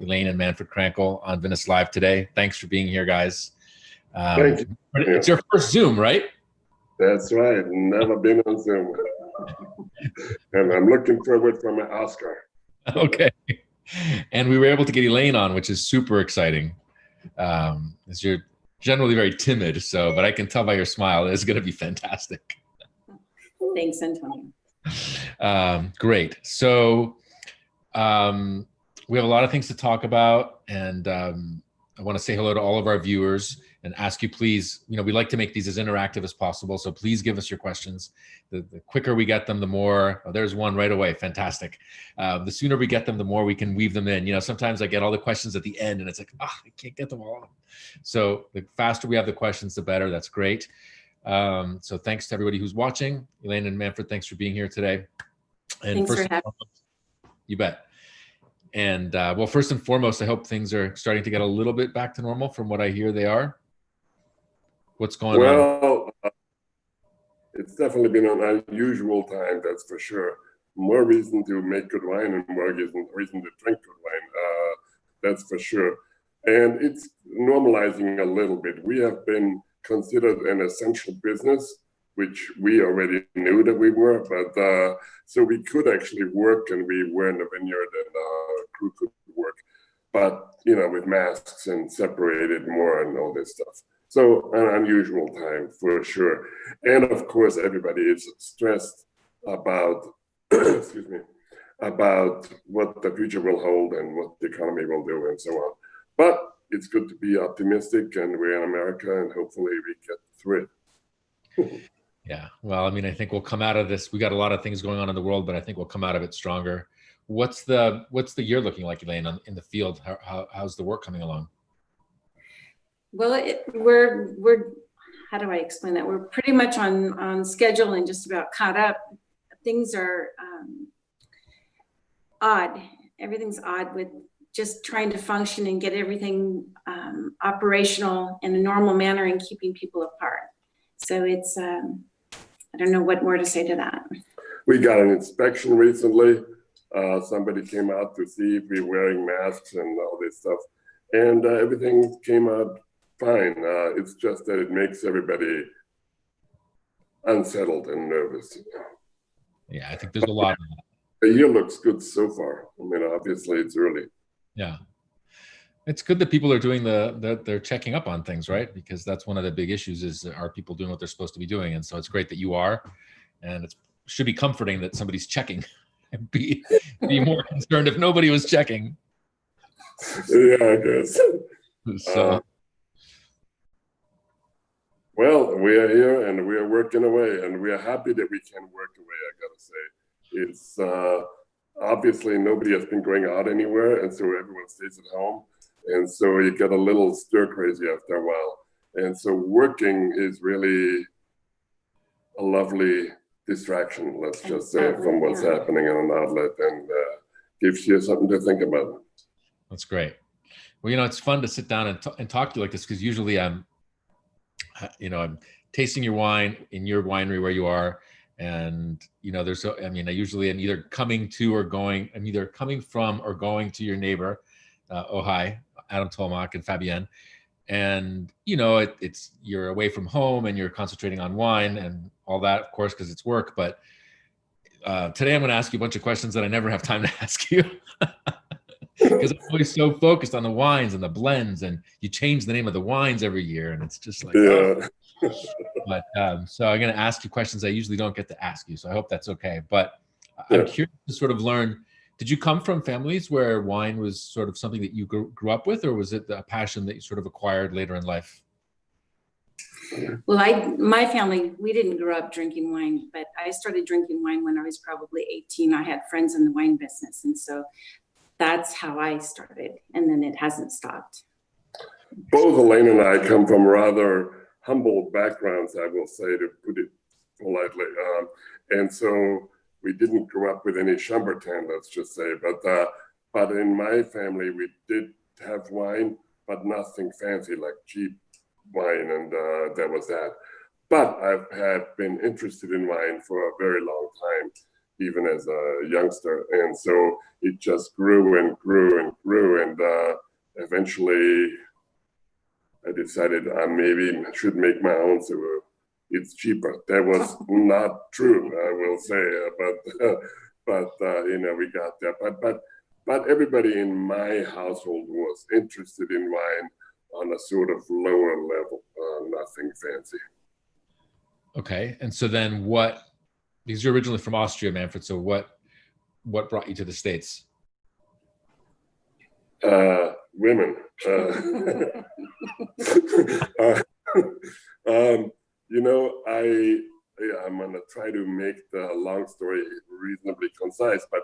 Elaine and Manfred Krankl on Venice Live today. Thanks for being here, guys. Thank you. It's your first Zoom, right? That's right. Never been on Zoom. And I'm looking forward for my Oscar. Okay. And we were able to get Elaine on, which is super exciting. As you're generally very timid, but I can tell by your smile it's going to be fantastic. Thanks, Antonio. Great. So we have a lot of things to talk about, and I want to say hello to all of our viewers and ask you, please, we like to make these as interactive as possible. So please give us your questions. The quicker we get them, the more, there's one right away. Fantastic. The sooner we get them, the more we can weave them in. Sometimes I get all the questions at the end and it's like, I can't get them all. So the faster we have the questions, the better. That's great. So thanks to everybody who's watching. Elaine and Manfred, thanks for being here today. And thanks for having me. You bet. And well, first and foremost, I hope things are starting to get a little bit back to normal from what I hear they are. What's going on? Well, it's definitely been an unusual time, that's for sure. More reason to make good wine and more reason to drink good wine, that's for sure. And it's normalizing a little bit. We have been considered an essential business, which we already knew that we were, but so we could actually work, and we were in the vineyard and our crew could work, but with masks and separated more and all this stuff. So an unusual time for sure. And of course, everybody is stressed about, excuse me, about what the future will hold and what the economy will do and so on. But it's good to be optimistic, and we're in America, and hopefully we get through it. Yeah, well, I think we'll come out of this. We got a lot of things going on in the world, but I think we'll come out of it stronger. What's the year looking like, Elaine, in the field? How's the work coming along? Well, we're how do I explain that? We're pretty much on schedule and just about caught up. Things are odd. Everything's odd with just trying to function and get everything operational in a normal manner and keeping people apart. So it's, I don't know what more to say to that. We got an inspection recently. Somebody came out to see if we're wearing masks and all this stuff. And everything came out fine. It's just that it makes everybody unsettled and nervous. Yeah, I think there's a lot of that. The year looks good so far. Obviously it's early. Yeah. It's good that people are doing they're checking up on things, right? Because that's one of the big issues is, are people doing what they're supposed to be doing? And so it's great that you are, and it should be comforting that somebody's checking. And be more concerned if nobody was checking. Yeah, I guess. So. Well, we are here and we are working away, and we are happy that we can work away, I gotta say. It's obviously nobody has been going out anywhere, and so everyone stays at home. And so you get a little stir crazy after a while. And so working is really a lovely distraction, let's just say, from what's happening in an outlet, and gives you something to think about. That's great. Well, it's fun to sit down and talk to you like this, because usually I'm tasting your wine in your winery where you are. And, I usually am either coming from or going to your neighbor, Adam Tolmach and Fabienne. And, it's you're away from home and you're concentrating on wine and all that, of course, because it's work. But today I'm going to ask you a bunch of questions that I never have time to ask you. Because I'm always so focused on the wines and the blends, and you change the name of the wines every year. And it's just like, yeah. But so I'm going to ask you questions I usually don't get to ask you. So I hope that's okay. But I'm curious to sort of learn, did you come from families where wine was sort of something that you grew up with, or was it a passion that you sort of acquired later in life? Well, my family, we didn't grow up drinking wine, but I started drinking wine when I was probably 18. I had friends in the wine business. And so that's how I started. And then it hasn't stopped. Both Elaine and I come from rather humble backgrounds, I will say, to put it politely. And so we didn't grow up with any Chambertin, let's just say. But in my family, we did have wine, but nothing fancy, like cheap wine, and that was that. But I've been interested in wine for a very long time. even as a youngster. And so it just grew and grew and grew. And eventually I decided I maybe should make my own, so it's cheaper. That was not true, I will say, but you know, we got there. But everybody in my household was interested in wine on a sort of lower level, nothing fancy. Okay, and so then what? Because you're originally from Austria, Manfred. So what brought you to the States? Women. You know, I'm gonna try to make the long story reasonably concise, but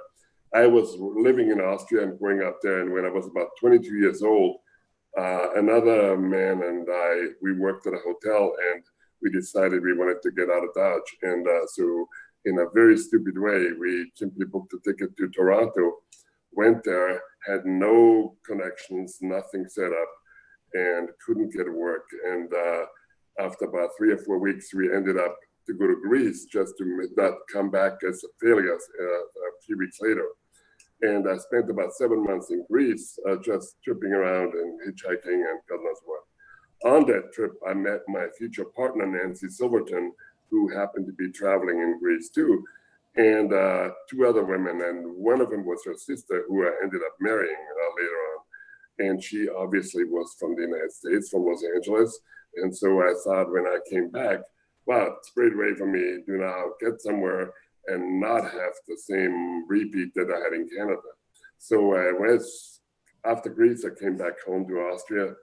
I was living in Austria and growing up there, and when I was about 22 years old, another man and we worked at a hotel, and we decided we wanted to get out of Dodge. And so in a very stupid way, we simply booked a ticket to Toronto, went there, had no connections, nothing set up, and couldn't get work. And after about 3 or 4 weeks, we ended up to go to Greece just to not come back as a failure a few weeks later. And I spent about 7 months in Greece, just tripping around and hitchhiking and God knows what. On that trip, I met my future partner, Nancy Silverton, who happened to be traveling in Greece too, and 2 other women. And one of them was her sister, who I ended up marrying later on. And she obviously was from the United States, from Los Angeles. And so I thought when I came back, wow, it's a great way for me to now get somewhere and not have the same repeat that I had in Canada. So I was, after Greece, I came back home to Austria,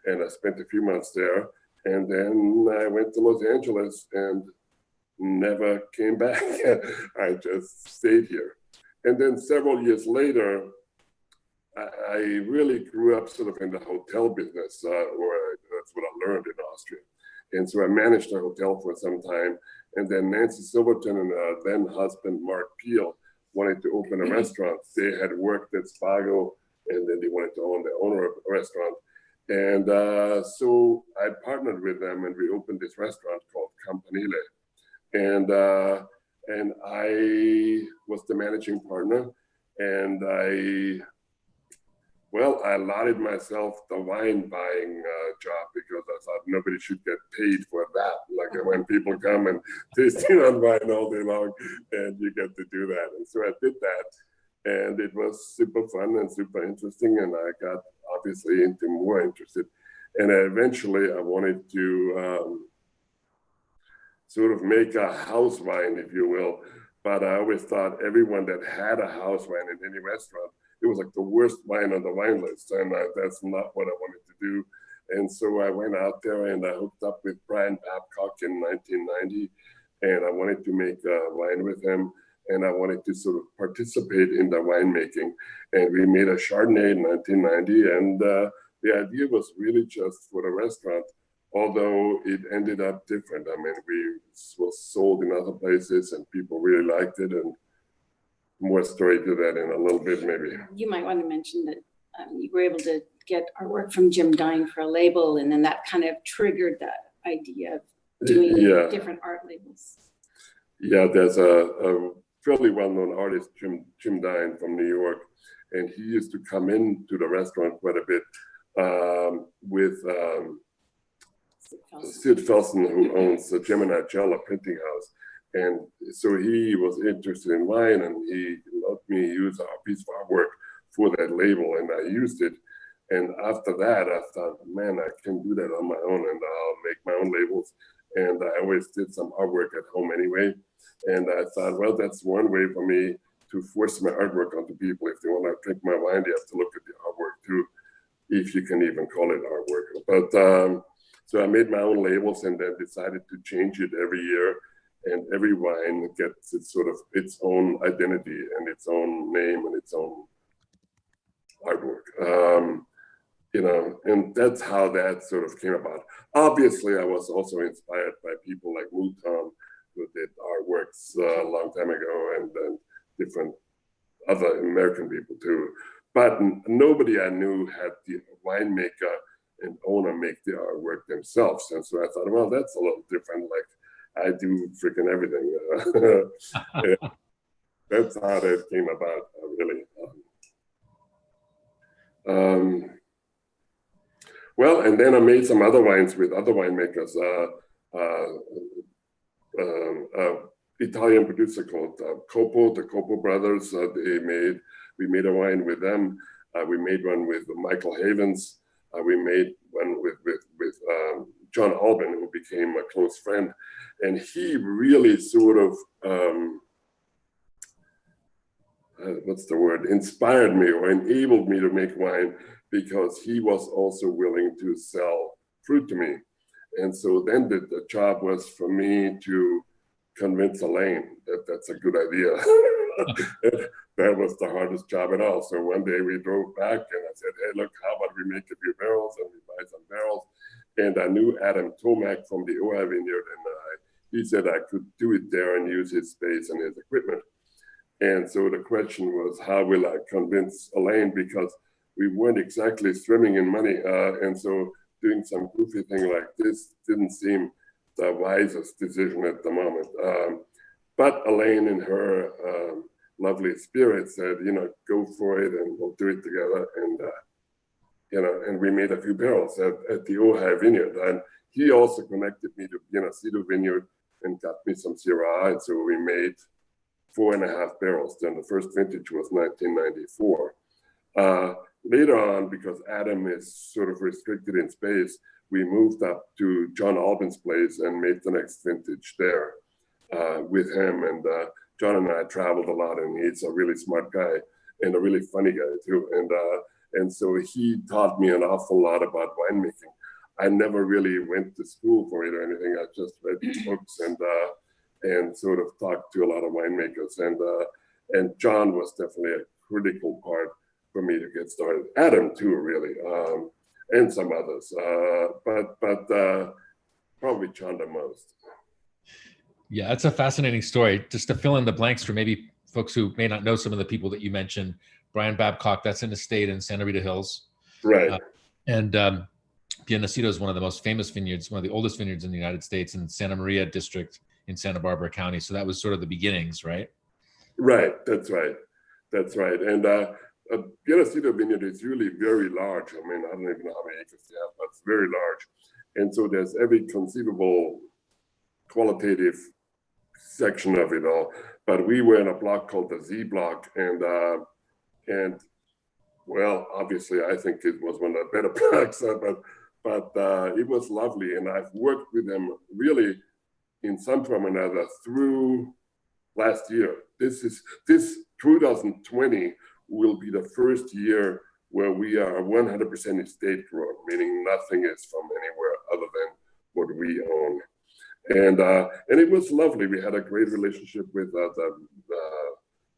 and I spent a few months there. And then I went to Los Angeles and never came back. I just stayed here. And then several years later, I really grew up sort of in the hotel business, or that's what I learned in Austria. And so I managed a hotel for some time. And then Nancy Silverton and then husband Mark Peel wanted to open a restaurant. They had worked at Spago, and then they wanted to own the owner of a restaurant. And so I partnered with them, and we opened this restaurant called Campanile. And I was the managing partner, and I allotted myself the wine buying job because I thought nobody should get paid for that. Like when people come and tasting on wine all day long, and you get to do that. And so I did that, and it was super fun and super interesting. And I got obviously more interested. And eventually I wanted to sort of make a house wine, if you will. But I always thought everyone that had a house wine in any restaurant, it was like the worst wine on the wine list. And that's not what I wanted to do. And so I went out there and I hooked up with Brian Babcock in 1990. And I wanted to make wine with him. And I wanted to sort of participate in the winemaking. And we made a Chardonnay in 1990. And the idea was really just for the restaurant, although it ended up different. I mean, we was sold in other places and people really liked it. And more story to that in a little bit, maybe. You might want to mention that you were able to get artwork from Jim Dine for a label, and then that kind of triggered that idea of doing different art labels. Yeah, there's a fairly well-known artist, Jim Dine from New York, and he used to come into the restaurant quite a bit with Sid Felsen, who owns the Gemini Cella printing house. And so he was interested in wine, and he let me use a piece of artwork for that label, and I used it. And after that, I thought, man, I can do that on my own, and I'll make my own labels. And I always did some artwork at home anyway. And I thought, well, that's one way for me to force my artwork onto people. If they want to drink my wine, they have to look at the artwork too, if you can even call it artwork. But so I made my own labels and then decided to change it every year. And every wine gets its sort of its own identity and its own name and its own artwork. You know, and that's how that sort of came about. Obviously, I was also inspired by people like Mouton, who did artworks a long time ago, and different other American people too. But nobody I knew had the winemaker and owner make the artwork themselves. And so I thought, well, that's a little different. Like, I do freaking everything. that's how that came about, really. Well, and then I made some other wines with other winemakers. Italian producer called Copo, the Copo brothers. We made a wine with them. We made one with Michael Havens. We made one with John Albin, who became a close friend. And he really sort of, inspired me or enabled me to make wine, because he was also willing to sell fruit to me. And so then the job was for me to convince Elaine that that's a good idea. That was the hardest job at all. So one day we drove back and I said, hey, look, how about we make a few barrels, and we buy some barrels. And I knew Adam Tomac from the Ojai Vineyard, and he said I could do it there and use his space and his equipment. And so the question was, how will I convince Elaine? Because we weren't exactly swimming in money. And so doing some goofy thing like this didn't seem the wisest decision at the moment. But Elaine, in her lovely spirit, said, go for it and we'll do it together. And, and we made a few barrels at the Ojai Vineyard. And he also connected me to Vinous Vineyard and got me some Syrah. And so we made 4.5 barrels. Then the first vintage was 1994. Later on, because Adam is sort of restricted in space, we moved up to John Albin's place and made the next vintage there with him. And John and I traveled a lot, and he's a really smart guy and a really funny guy too. And so he taught me an awful lot about winemaking. I never really went to school for it or anything. I just read books and sort of talked to a lot of winemakers. And John was definitely a critical part for me to get started. Adam too, really, and some others, but probably John the most. Yeah, that's a fascinating story. Just to fill in the blanks for maybe folks who may not know some of the people that you mentioned, Brian Babcock, that's an estate in Santa Rita Hills. Right. And Pianacito is one of the most famous vineyards, one of the oldest vineyards in the United States, in Santa Maria district in Santa Barbara County. So that was sort of the beginnings, right? Right, that's right. That's right. And Pianacito Vineyard is really very large. I mean, I don't even know how many acres they have, but it's very large. And so there's every conceivable qualitative section of it all. But we were in a block called the Z block, and well, obviously, I think it was one of the better blocks, but it was lovely. And I've worked with them really in some form or another through last year. This 2020 will be the first year where we are 100% estate grown, meaning nothing is from anywhere other than what we own. And it was lovely. We had a great relationship with the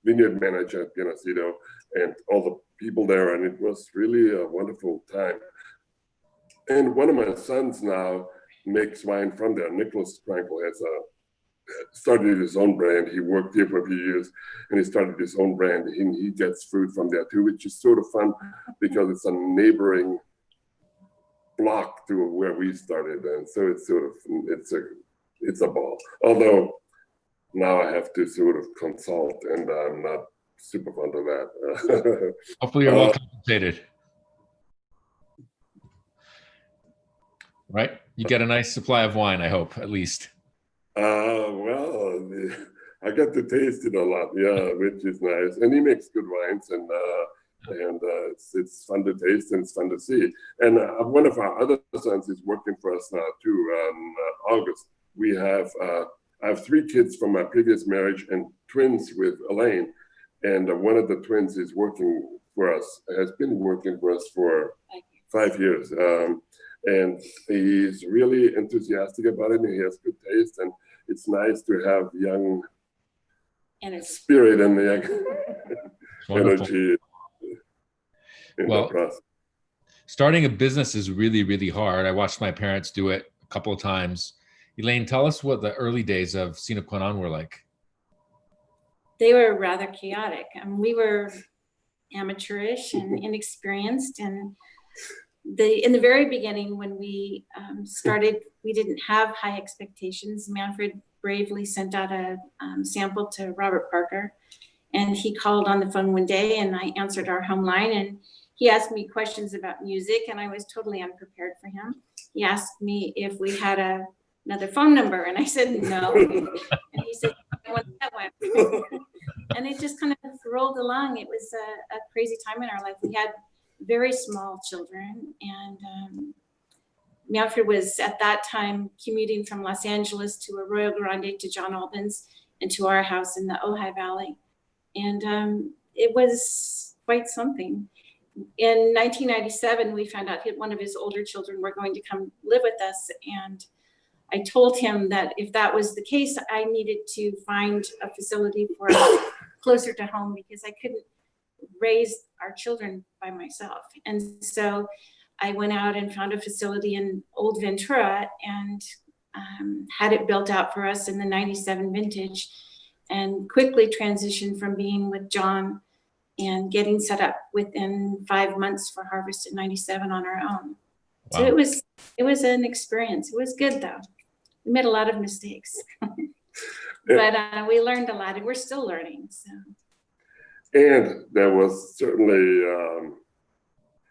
vineyard manager at Pianacito and all the people there, and it was really a wonderful time. And one of my sons now makes wine from there. Nicholas Krankl has started his own brand. He worked here for a few years, and he started his own brand. He gets fruit from there too, which is sort of fun because it's a neighboring block to where we started, and so it's a ball. Although now I have to sort of consult, and I'm not super fond of that. Hopefully you're well compensated. Right? You get a nice supply of wine, I hope, at least. Well, I got to taste it a lot, yeah, which is nice. And he makes good wines, and it's fun to taste and it's fun to see. And one of our other sons is working for us now too. August, we have I have 3 kids from my previous marriage and twins with Elaine, and one of the twins is working for us. Has been working for us for 5 years. And he's really enthusiastic about it, and he has good taste, and it's nice to have young spirit and the young energy in the process. Starting a business is really, really hard. I watched my parents do it a couple of times. Elaine, tell us what the early days of Sine Qua Non were like. They were rather chaotic. We were amateurish and inexperienced, and in the very beginning, when we started, we didn't have high expectations. Manfred bravely sent out a sample to Robert Parker, And he called on the phone one day, and I answered our home line, and he asked me questions about music, and I was totally unprepared for him. He asked me if we had another phone number, and I said no. And he said, I want that one. And it just kind of rolled along. It was a crazy time in our life. We had very small children, and Manfred was at that time commuting from Los Angeles to Arroyo Grande to John Albans and to our house in the Ojai Valley. And it was quite something. In 1997, we found out one of his older children were going to come live with us. And I told him that if that was the case, I needed to find a facility for us closer to home because I couldn't raise our children by myself. And so I went out and found a facility in Old Ventura and had it built out for us in the 97 vintage, and quickly transitioned from being with John and getting set up within 5 months for harvest in 97 on our own. Wow. So it was an experience. It was good though. We made a lot of mistakes, but we learned a lot, and we're still learning. So. And there was certainly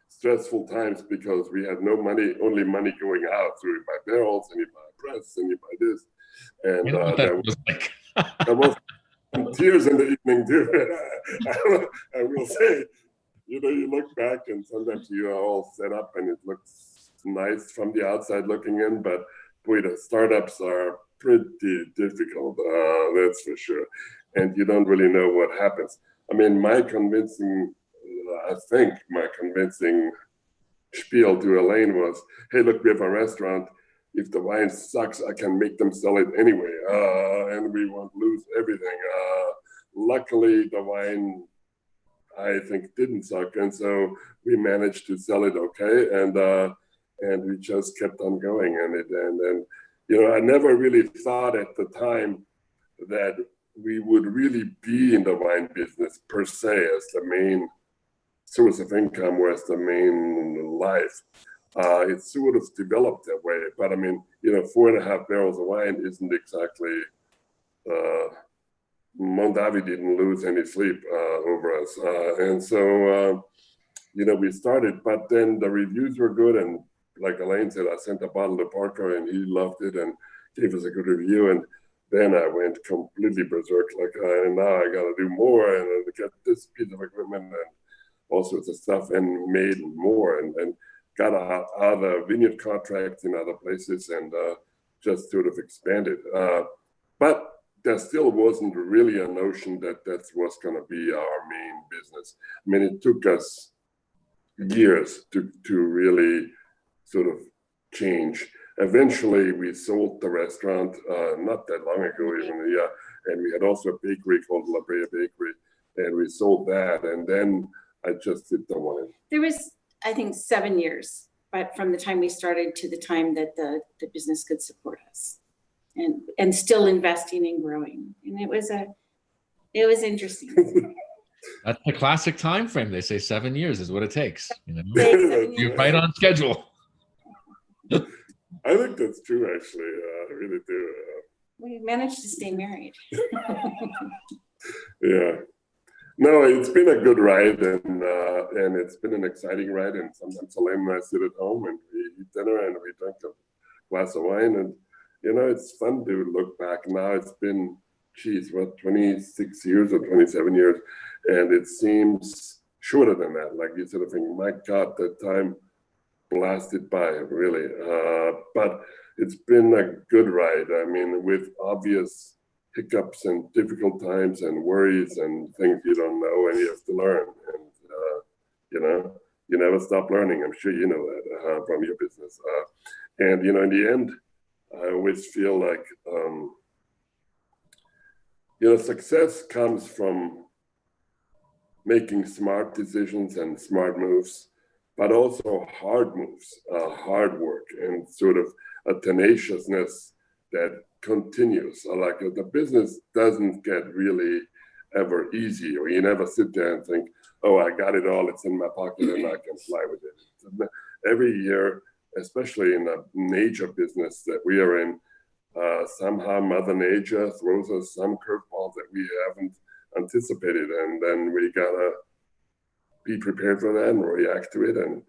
stressful times because we had no money, only money going out. So you buy barrels and you buy press and you buy this. And you know what that was like. There was some tears in the evening too. I will say, you know, you look back and sometimes you are all set up and it looks nice from the outside looking in, but boy, the startups are pretty difficult, that's for sure. And you don't really know what happens. I mean, I think my convincing spiel to Elaine was, hey, look, we have a restaurant. If the wine sucks, I can make them sell it anyway, and we won't lose everything. Luckily, the wine, I think, didn't suck, and so we managed to sell it okay, and we just kept on going. And you know, I never really thought at the time that we would really be in the wine business per se as the main source of income or as the main life. It sort of developed that way, but I mean, you know, 4.5 barrels of wine isn't exactly, Mondavi didn't lose any sleep over us. And so, you know, we started, but then the reviews were good. And like Elaine said, I sent a bottle to Parker and he loved it and gave us a good review. And then I went completely berserk, like, now I got to do more and get this piece of equipment and all sorts of stuff, and made more and got other vineyard contracts in other places and just sort of expanded. But there still wasn't really a notion that that was going to be our main business. I mean, it took us years to really sort of change. Eventually, we sold the restaurant not that long ago, even, yeah. And we had also a bakery called La Brea Bakery, and we sold that. And then I just did the wine. There was, I think, 7 years, but from the time we started to the time that the business could support us, and still investing and growing. And it was interesting. That's the classic time frame. They say 7 years is what it takes. You know, you're Right. right on schedule. I think that's true, actually. I really do. We managed to stay married. Yeah. No, it's been a good ride, and it's been an exciting ride. And sometimes Elaine and I sit at home and we eat dinner and we drink a glass of wine. And, you know, it's fun to look back. Now it's been, geez, what, 26 years or 27 years. And it seems shorter than that. Like you sort of think, my God, that time blasted by, really. But it's been a good ride. I mean, with obvious hiccups and difficult times and worries and things you don't know and you have to learn. And, you know, you never stop learning. I'm sure you know that from your business. And, you know, in the end, I always feel like, you know, success comes from making smart decisions and smart moves, but also hard moves, hard work, and sort of a tenaciousness that continues. So like the business doesn't get really ever easy, or you never sit there and think, oh, I got it all, it's in my pocket and I can fly with it. Every year, especially in the nature business that we are in, somehow Mother Nature throws us some curveballs that we haven't anticipate it, and then we gotta be prepared for that and react to it and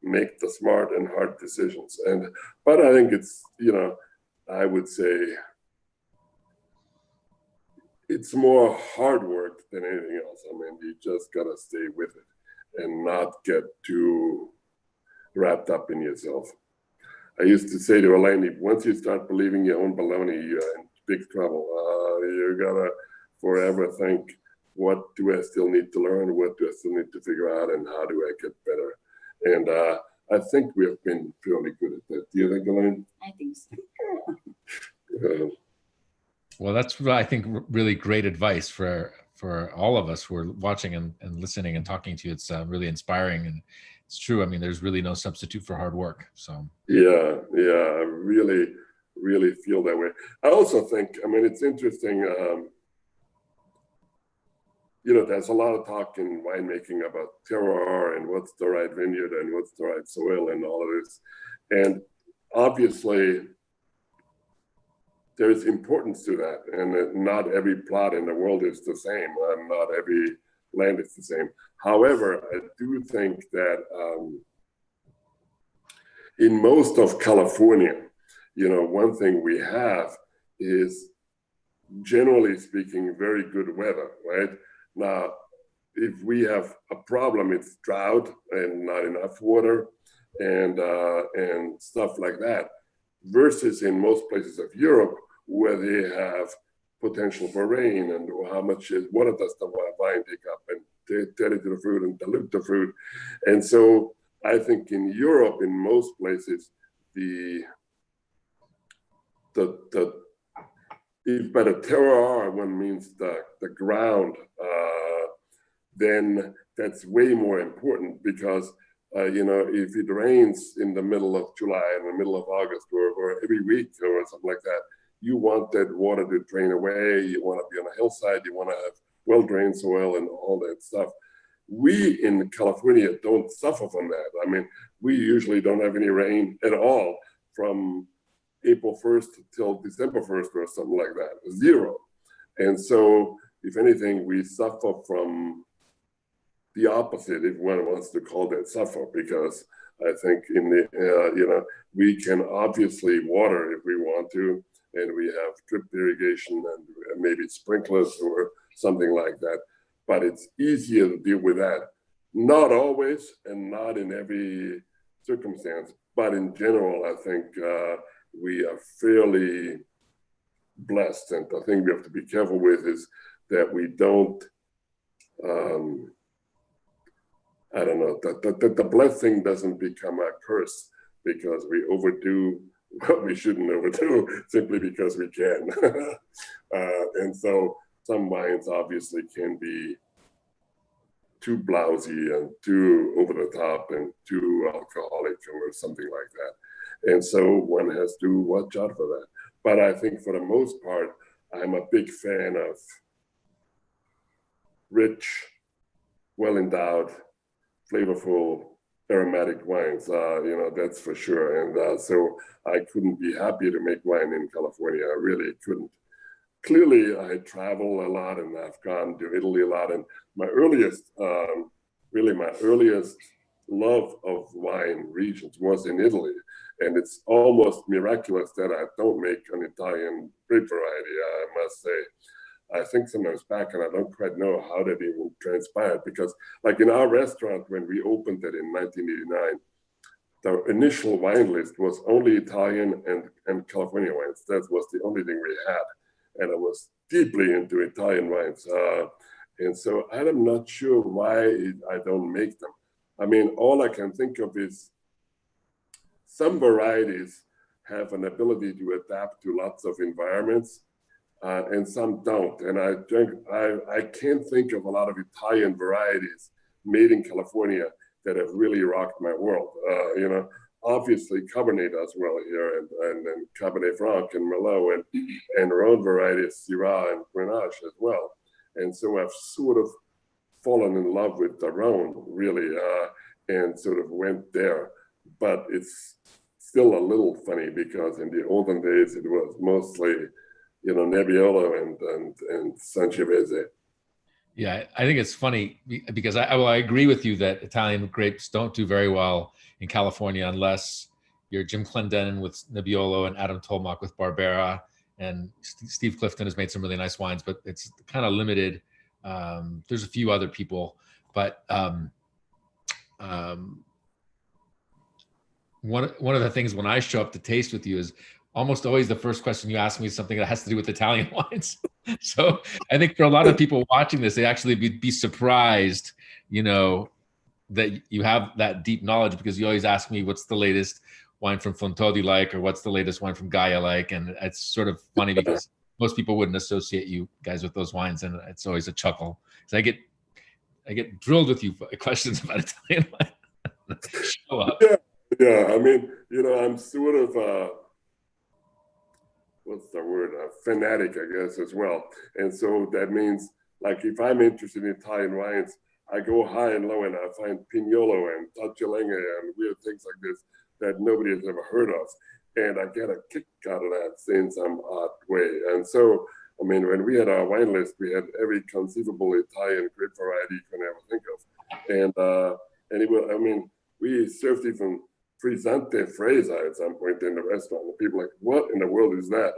make the smart and hard decisions. But I think it's, I would say it's more hard work than anything else. I mean, you just gotta stay with it and not get too wrapped up in yourself. I used to say to Elaine, once you start believing your own baloney, you're in big trouble. You gotta forever think, what do I still need to learn? What do I still need to figure out? And how do I get better? And I think we have been fairly good at that. Do you think, Elaine? I think so. Well, that's, I think, really great advice for all of us who are watching and listening and talking to you. It's really inspiring, and it's true. I mean, there's really no substitute for hard work. So yeah, I really feel that way. I also think, I mean, it's interesting. There's a lot of talk in winemaking about terroir and what's the right vineyard and what's the right soil and all of this. And obviously, there's importance to that. And not every plot in the world is the same. And not every land is the same. However, I do think that in most of California, one thing we have is, generally speaking, very good weather, right? Now, if we have a problem, it's drought and not enough water and stuff like that, versus in most places of Europe where they have potential for rain and how much water does the vine take up and tell it to the fruit and dilute the fruit. And so I think in Europe, in most places, if by the terroir one means the ground, then that's way more important because, if it rains in the middle of July, in the middle of August, or every week or something like that, you want that water to drain away. You want to be on a hillside. You want to have well-drained soil and all that stuff. We in California don't suffer from that. I mean, we usually don't have any rain at all from April 1st till December 1st or something like that, 0. And so, if anything, we suffer from the opposite, if one wants to call that suffer, because I think we can obviously water if we want to, and we have drip irrigation and maybe sprinklers or something like that. But it's easier to deal with that. Not always and not in every circumstance, but in general, I think we are fairly blessed. And the thing we have to be careful with is that we don't, that the blessing doesn't become a curse because we overdo what we shouldn't overdo simply because we can. And so some wines obviously can be too blousy and too over the top and too alcoholic or something like that. And so one has to watch out for that. But I think for the most part, I'm a big fan of rich, well-endowed, flavorful, aromatic wines, that's for sure. And so I couldn't be happier to make wine in California. I really couldn't. Clearly, I travel a lot and I've gone to Italy a lot. And my earliest love of wine regions was in Italy. And it's almost miraculous that I don't make an Italian grape variety, I must say. I think sometimes back, and I don't quite know how that even transpired, because like in our restaurant, when we opened it in 1989, the initial wine list was only Italian and California wines. That was the only thing we had. And I was deeply into Italian wines. And so I'm not sure why I don't make them. I mean, all I can think of is some varieties have an ability to adapt to lots of environments, and some don't. And I can't think of a lot of Italian varieties made in California that have really rocked my world. Obviously Cabernet does well here, and Cabernet Franc and Merlot, and our own varieties, Syrah and Grenache as well. And so I've sort of fallen in love with the Rhone, really, and sort of went there. But it's still a little funny because in the olden days, it was mostly, Nebbiolo and Sangiovese. Yeah, I think it's funny because I agree with you that Italian grapes don't do very well in California unless you're Jim Clendenin with Nebbiolo and Adam Tolmach with Barbera, and Steve Clifton has made some really nice wines, but it's kind of limited. There's a few other people, but one of the things when I show up to taste with you is almost always the first question you ask me is something that has to do with Italian wines. So I think for a lot of people watching this, they actually be surprised, you know, that you have that deep knowledge, because you always ask me what's the latest wine from Fontodi like, or what's the latest wine from Gaia like. And it's sort of funny because most people wouldn't associate you guys with those wines. And it's always a chuckle. So I get drilled with you questions about Italian wine. Show up. Yeah. I mean, you know, I'm sort of, what's the word? A fanatic, I guess, as well. And so that means, like, if I'm interested in Italian wines, I go high and low and I find Pignolo and Tacciolenge and weird things like this that nobody has ever heard of. And I get a kick out of that in some odd way. And so, I mean, when we had our wine list, we had every conceivable Italian grape variety you can ever think of. And it was, I mean, we served even Frizzante Fresa at some point in the restaurant. And people are like, what in the world is that?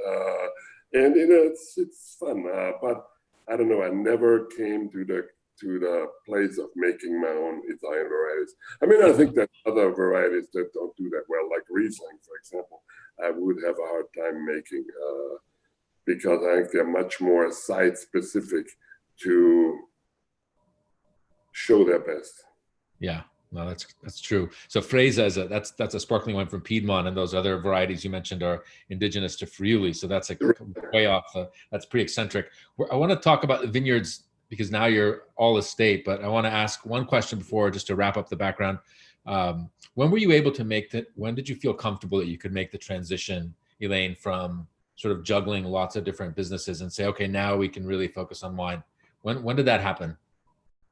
And you know, it's fun, but I don't know. I never came to the place of making my own Italian varieties. I mean, I think that other varieties that don't do that well, like Riesling, for example, I would have a hard time making because I think they're much more site specific to show their best. Yeah. No, that's true. So Fresa that's a sparkling wine from Piedmont, and those other varieties you mentioned are indigenous to Friuli. So that's like way off. That's pretty eccentric. I want to talk about the vineyards because now you're all estate, but I want to ask one question before, just to wrap up the background. When were you able to make that? When did you feel comfortable that you could make the transition, Elaine, from sort of juggling lots of different businesses and say, okay, now we can really focus on wine? When did that happen,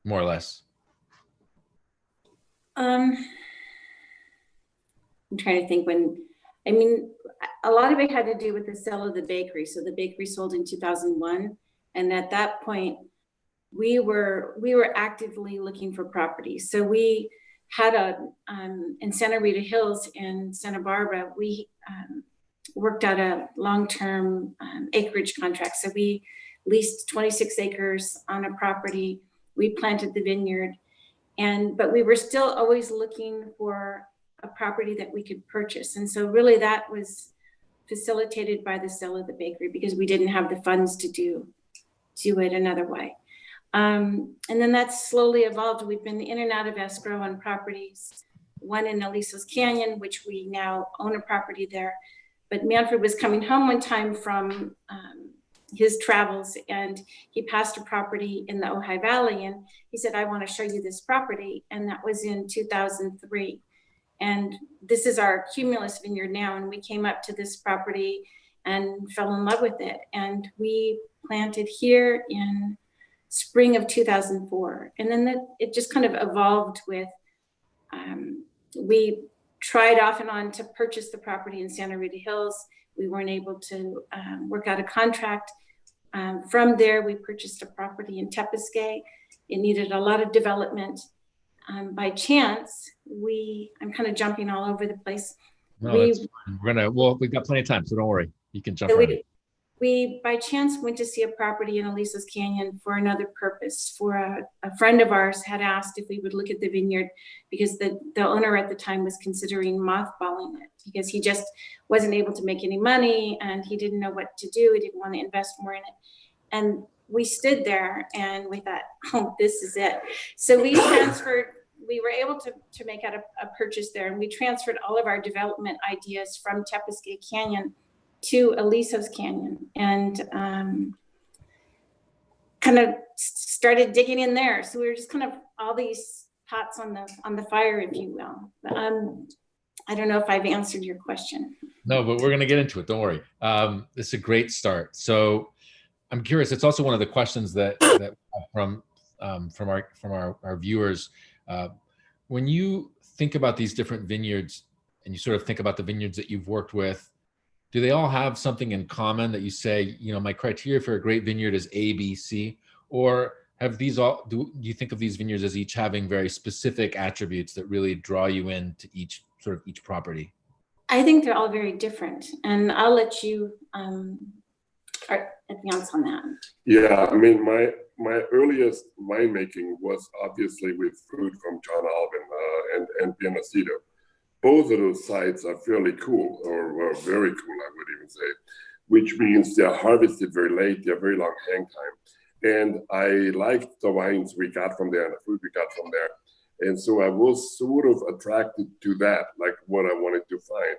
more or less? I'm trying to think when. I mean, a lot of it had to do with the sale of the bakery. So the bakery sold in 2001, and at that point, we were actively looking for properties. So we had in Santa Rita Hills and Santa Barbara, we worked out a long-term acreage contract. So we leased 26 acres on a property. We planted the vineyard. But we were still always looking for a property that we could purchase. And so really that was facilitated by the sale of the bakery because we didn't have the funds to do it another way. And then that slowly evolved. We've been in and out of escrow on properties, one in Alisos Canyon, which we now own a property there. But Manfred was coming home one time from his travels, and he passed a property in the Ojai Valley, and he said, I want to show you this property. And that was in 2003. And this is our Cumulus vineyard now. And we came up to this property and fell in love with it. And we planted here in spring of 2004. And then it just kind of evolved with, we tried off and on to purchase the property in Santa Rita Hills. We weren't able to work out a contract. From there, we purchased a property in Tepiscay. It needed a lot of development. By chance, I'm kind of jumping all over the place. No, that's fine. We've got plenty of time, so don't worry. You can jump around. We by chance went to see a property in Alisos Canyon for another purpose. For a friend of ours had asked if we would look at the vineyard because the owner at the time was considering mothballing it because he just wasn't able to make any money and he didn't know what to do. He didn't want to invest more in it. And we stood there and we thought, oh, this is it. So we were able to make out a purchase there, and we transferred all of our development ideas from Tepiscay Canyon to Alisos Canyon, and kind of started digging in there. So we were just kind of all these pots on the fire, if you will. I don't know if I've answered your question. No, but we're going to get into it. Don't worry. It's a great start. So I'm curious. It's also one of the questions that from our viewers. When you think about these different vineyards, and you sort of think about the vineyards that you've worked with, do they all have something in common that you say, you know, my criteria for a great vineyard is A, B, C? Or have these all, do you think of these vineyards as each having very specific attributes that really draw you into each property? I think they're all very different, and I'll let you advance on that. Yeah, I mean, my earliest winemaking was obviously with fruit from John Alvin and Pianacito. Both of those sites are fairly cool, or very cool, I would even say, which means they're harvested very late, they're very long hang time. And I liked the wines we got from there and the fruit we got from there. And so I was sort of attracted to that, like what I wanted to find.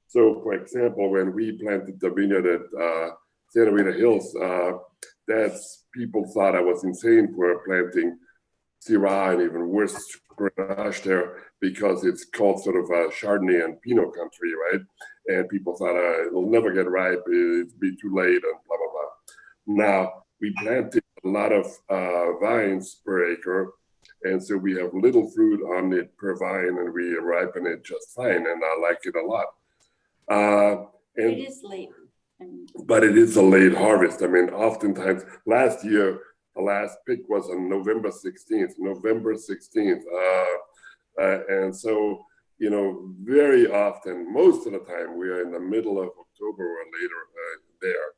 So, for example, when we planted the vineyard at Santa Rita Hills, people thought I was insane for planting Syrah and even worse Grenache there, because it's called sort of a Chardonnay and Pinot country, right? And people thought it'll never get ripe, it'll be too late, and blah, blah, blah. Now, we planted a lot of vines per acre, and so we have little fruit on it per vine, and we ripen it just fine, and I like it a lot. It is late. But it is a late harvest. I mean, oftentimes, last year, the last pick was on November 16th. And so, you know, very often, most of the time, we are in the middle of October or later there.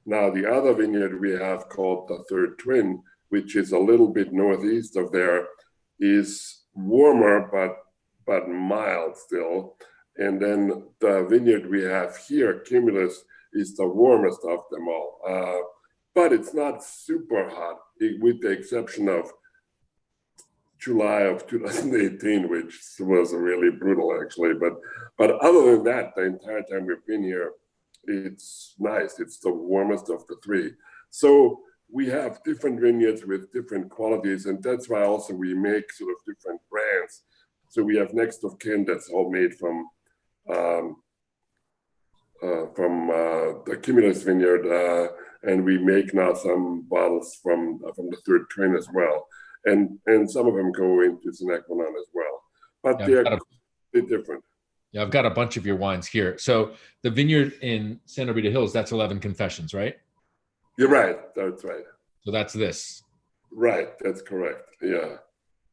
Now, the other vineyard we have called the Third Twin, which is a little bit northeast of there, is warmer, but mild still. And then the vineyard we have here, Cumulus, is the warmest of them all. But it's not super hot, with the exception of July of 2018, which was really brutal, actually. But other than that, the entire time we've been here, it's nice. It's the warmest of the three. So we have different vineyards with different qualities, and that's why also we make sort of different brands. So we have Next of Kin that's all made from the Cumulus vineyard, and we make now some bottles from the Third Twin as well, and some of them go into Sine-Qua-Non as well, but they're a bit different. Yeah, I've got a bunch of your wines here. So the vineyard in Santa Rita Hills, that's 11 Confessions, right? You're right. That's right. So that's this. Right. That's correct. Yeah.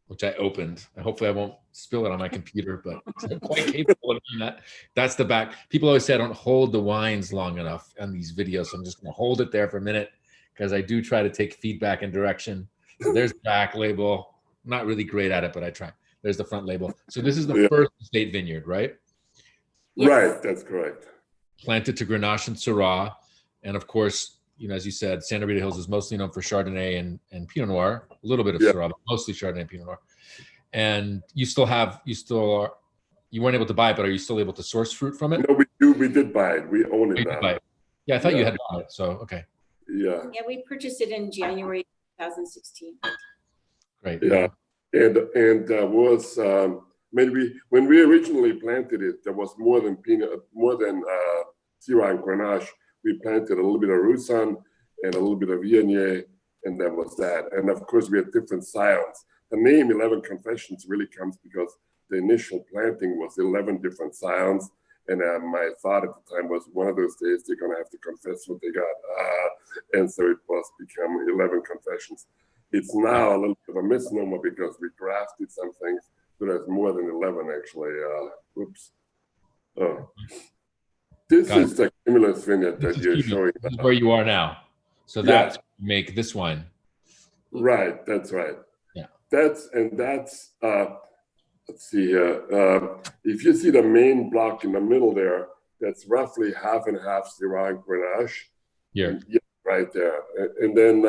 Which I opened. Hopefully I won't spill it on my computer, but I'm quite capable of doing that. That's the back. People always say I don't hold the wines long enough on these videos. So I'm just going to hold it there for a minute, because I do try to take feedback and direction. So there's the back label. I'm not really great at it, but I try. There's the front label. So this is the first estate vineyard, right? Yes. Right. That's correct. Planted to Grenache and Syrah. And of course, you know, as you said, Santa Rita Hills is mostly known for Chardonnay and Pinot Noir, a little bit of Syrah, but mostly Chardonnay and Pinot Noir. And you weren't able to buy it, but are you still able to source fruit from it? No, we did buy it. We own it now. Yeah, I thought you had bought it, so okay. Yeah. Yeah, we purchased it in January 2016. Great. Yeah, and was when we originally planted it, there was more than Syrah and Grenache. We planted a little bit of Roussanne and a little bit of Viognier, and that was that. And of course, we had different scions. The name 11 Confessions really comes because the initial planting was 11 different scions. And my thought at the time was, one of those days they're going to have to confess what they got. And so it was become 11 Confessions. It's now a little bit of a misnomer because we grafted some things, so there's more than 11 actually. Oops. Oh. This is the Cumulus vineyard that you're showing. This is where you are now. So that's make this wine. Right, that's right. Yeah. That's let's see here. If you see the main block in the middle there, that's roughly half and half Syrah and Grenache. Yeah. Right there. And then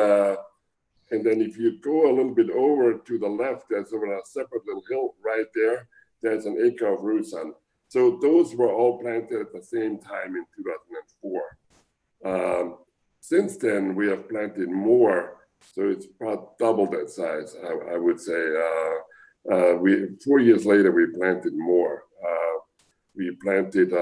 if you go a little bit over to the left, there's a separate little hill right there. There's an acre of Roussanne. So those were all planted at the same time in 2004. Since then, we have planted more. So it's about double that size, I would say. 4 years later, we planted more. We planted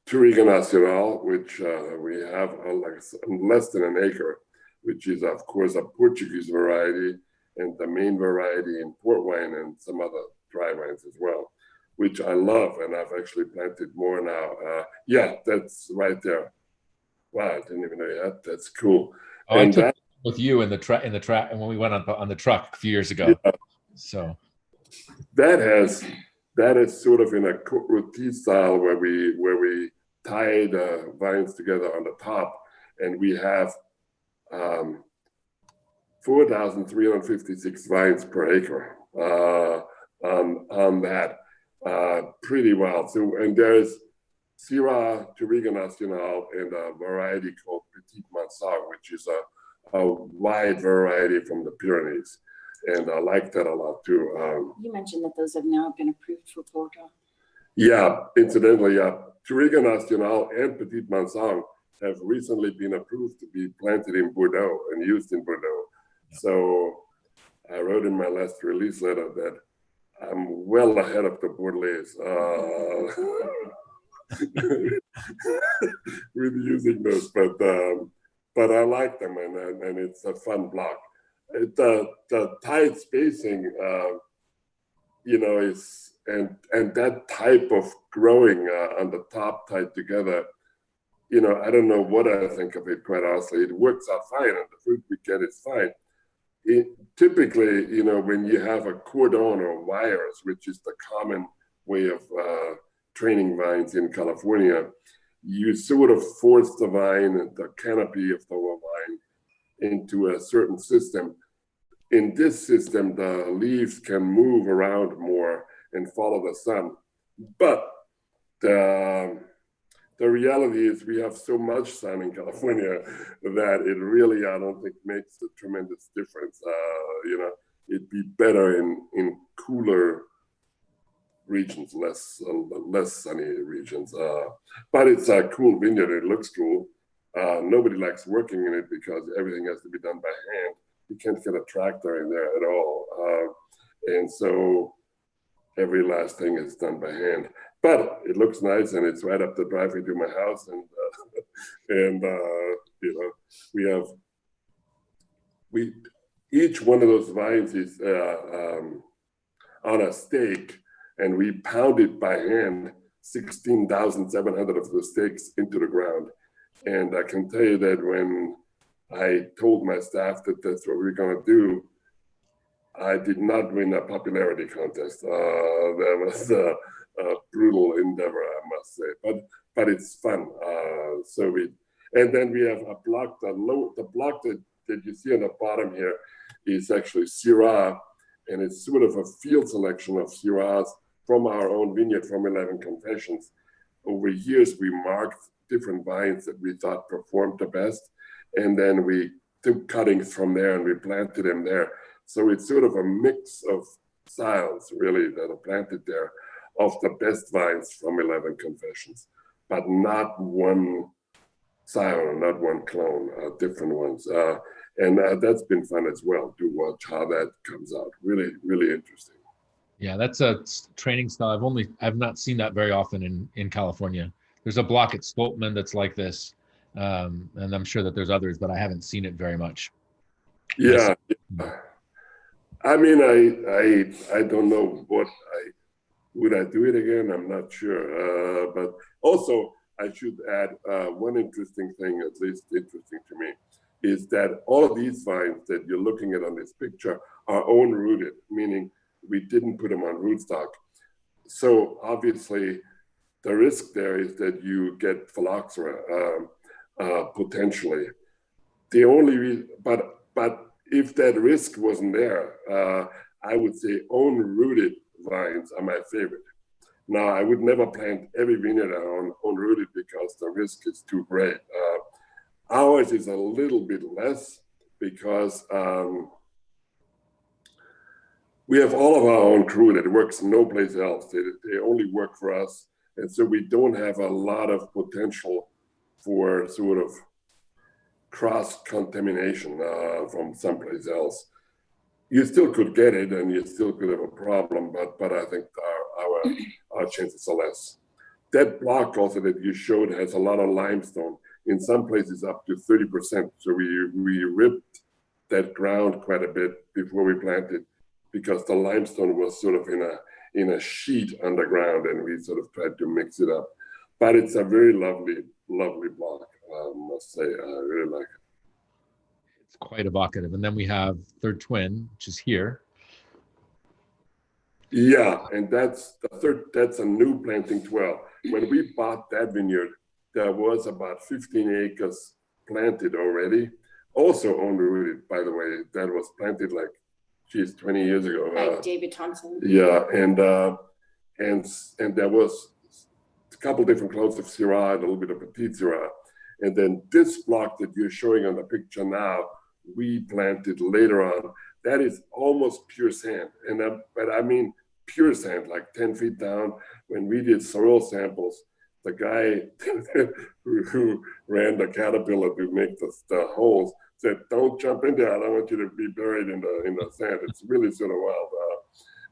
Touriga Nacional, which we have like less than an acre, which is, of course, a Portuguese variety and the main variety in port wine and some other dry wines as well, which I love. And I've actually planted more now. Yeah, that's right there. Wow, I didn't even know that. That's cool. Oh, I And took that, with you in the track and when we went on the truck a few years ago. yeah, So that has that is sort of in a roti style where we tie the vines together on the top, and we have 4,356 vines per acre on that, pretty well. So, and there's Syrah, Touriga Nacional, and a variety called Petit Mansard, which is a wide variety from the Pyrenees. And I like that a lot too. You mentioned that those have now been approved for Porto. Yeah, incidentally, Touriga Nacional and Petit Mansard have recently been approved to be planted in Bordeaux and used in Bordeaux. So I wrote in my last release letter that I'm well ahead of the Bordelais with using those, but I like them, and it's a fun block. The tight spacing, is and that type of growing on the top tied together. I don't know what I think of it, quite honestly. It works out fine, and the fruit we get is fine. Typically, when you have a cordon or wires, which is the common way of training vines in California, you sort of force the vine and the canopy of the vine into a certain system. In this system, the leaves can move around more and follow the sun. But the reality is we have so much sun in California that it really, I don't think, makes a tremendous difference. It'd be better in cooler regions, less sunny regions. But it's a cool vineyard. It looks cool. Nobody likes working in it because everything has to be done by hand. You can't get a tractor in there at all. And so every last thing is done by hand. But it looks nice, and it's right up the driveway to my house, and each one of those vines is on a stake, and we pound it by hand, 16,700 of the stakes into the ground. And I can tell you that when I told my staff that that's what we're going to do, I did not win a popularity contest. That was a brutal endeavor, I must say, but it's fun. And then we have a block. The block that you see on the bottom here is actually Syrah, and it's sort of a field selection of Syrahs from our own vineyard from 11 Confessions. Over years, we marked different vines that we thought performed the best, and then we took cuttings from there and we planted them there. So it's sort of a mix of styles, really, that are planted there of the best vines from 11 Confessions, but not one style, not one clone, different ones. And that's been fun as well to watch how that comes out. Really, really interesting. yeah, that's a training style. I've not seen that very often in California. There's a block at Stoltman that's like this. And I'm sure that there's others, but I haven't seen it very much. Yeah. I mean, I don't know would I do it again? I'm not sure. But also, I should add one interesting thing, at least interesting to me, is that all of these vines that you're looking at on this picture are own rooted, meaning we didn't put them on rootstock. So obviously, the risk there is that you get phylloxera potentially. The only but if that risk wasn't there, I would say own rooted vines are my favorite. Now, I would never plant every vineyard on rooted because the risk is too great. Ours is a little bit less because we have all of our own crew that works no place else. They only work for us. And so we don't have a lot of potential for sort of cross-contamination from someplace else. You still could get it and you still could have a problem, but I think our chances are less. That block also that you showed has a lot of limestone, in some places up to 30%. So we ripped that ground quite a bit before we planted because the limestone was sort of in a sheet underground, and we sort of tried to mix it up. But it's a very lovely, lovely block, I must say. I really like it. It's quite evocative. And then we have Third Twin, which is here. Yeah, and that's a new planting 12. When we bought that vineyard, there was about 15 acres planted already. Also owned rooted, by the way. That was planted like, 20 years ago. By David Thompson. Yeah, and there was a couple different clones of Syrah, a little bit of Petit Syrah. And then this block that you're showing on the picture now, we planted later on. That is almost pure sand. But I mean, pure sand, like 10 feet down. When we did soil samples, the guy who ran the caterpillar to make the holes said, "Don't jump in there. I don't want you to be buried in the sand. It's really sort of wild."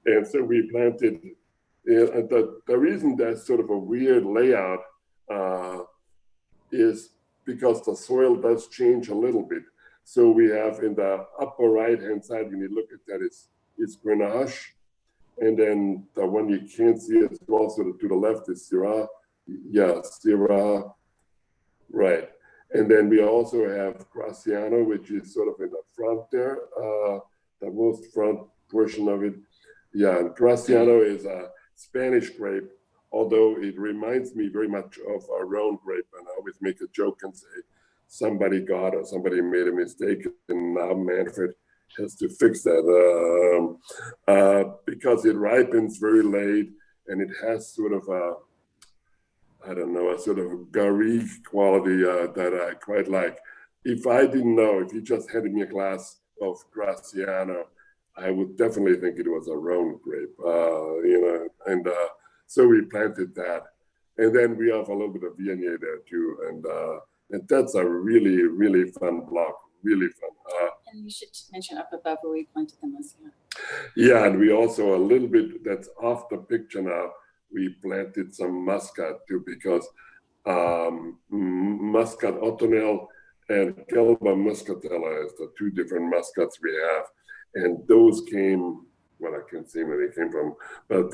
And so we planted. The reason that's sort of a weird layout is because the soil does change a little bit. So we have in the upper right-hand side, when you look at that, it's Grenache. And then the one you can't see as well, sort of to the left is Syrah. Yeah, Syrah, right. And then we also have Graciano, which is sort of in the front there, the most front portion of it. Yeah, and Graciano is a Spanish grape, although it reminds me very much of our own grape. And I always make a joke and say, somebody made a mistake, and now Manfred has to fix that because it ripens very late, and it has sort of a sort of garrigue quality that I quite like. If I didn't know, if you just handed me a glass of Graciano, I would definitely think it was a Rhone grape, and so we planted that. And then we have a little bit of Viognier there too, and that's a really, really fun block, really fun. And you should mention up above where we planted them last year. Yeah, and we also a little bit, that's off the picture now, we planted some Muscat too, because Muscat Ottonel and Gelba Muscatella is the two different Muscats we have. And those came, well, I can't see where they came from, but